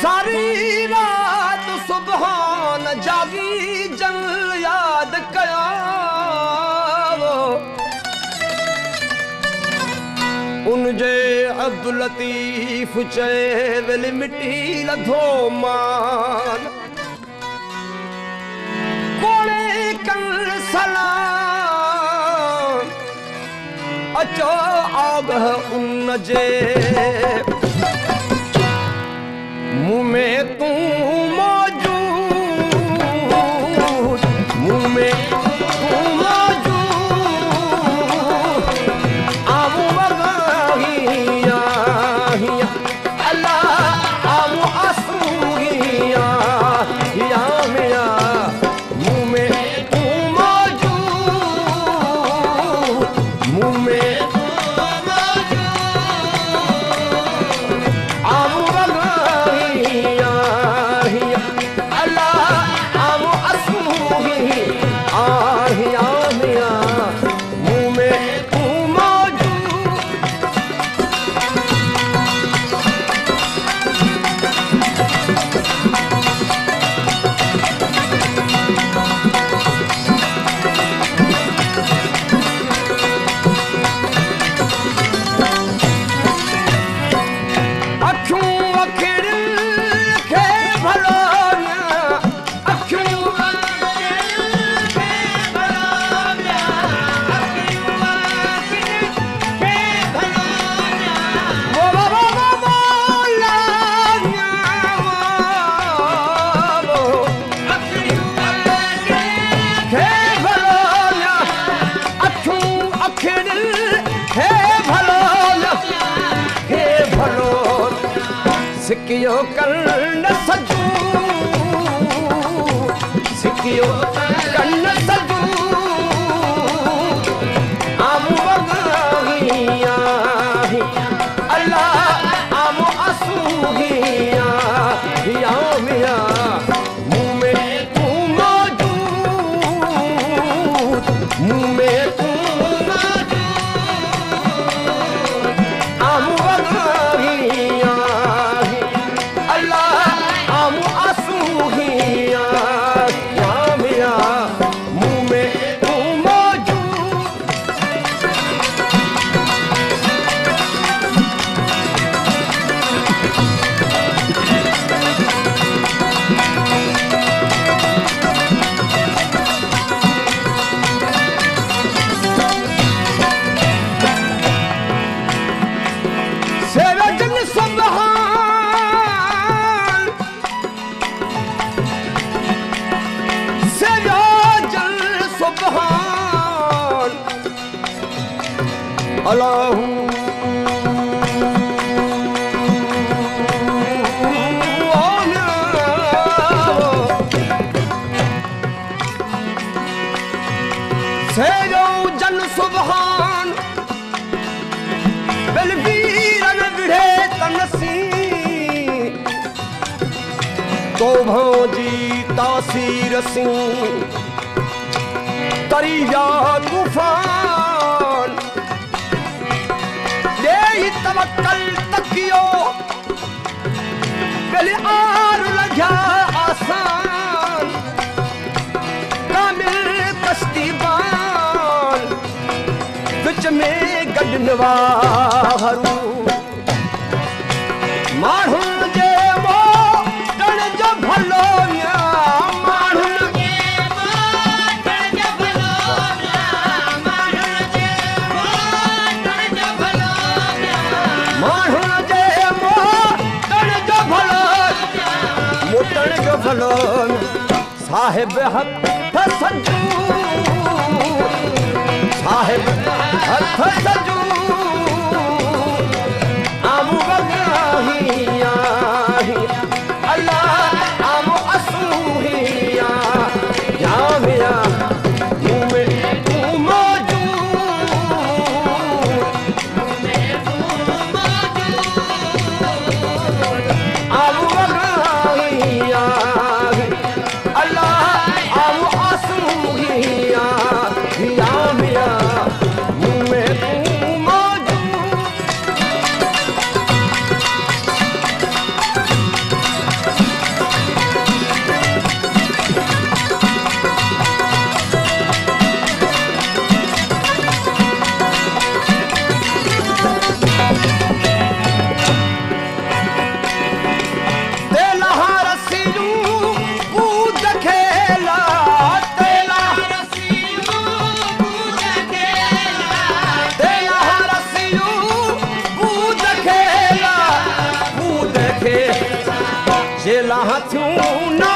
सारी रात सुबहान जागी जन याद कया उनजे अब्दुल लतीफ चए वेल मिटी लधो मान कोले कल सलाम अचो आगह उनजे मुँह में तू मौजूद मुँह में तू मौजूद आमू मगाहिया अल्लाह आमू आसूहिया या मेरा मुँह में तू मौजूद मुँह में सिकियो कर्ण सजू सिकियो कर्ण सजू आमू मगाहिया अल्लाह आमू आसूहिया या मिया मुँह में तू मौजूद मुँह में तू आमू मगाहिया अल्लाहू सेरो जन सुबहान बलवीरन विढ़े तनसी तो भाजी तासीर सी तरिया तूफान तवक्कल तकियो गले आर लग्या आसान कामिल कश्तीबान विच में गडनवा हरू माण्हू जे वो डण जो भलो साहिब हथ सजू साहिब हथ सजू आमू मगाहिया अल्लाह आमू आसूहिया या मेरा मुँह में तू मौजूद आमू मगाहिया या मेरा मुँह में जेला हथूं ना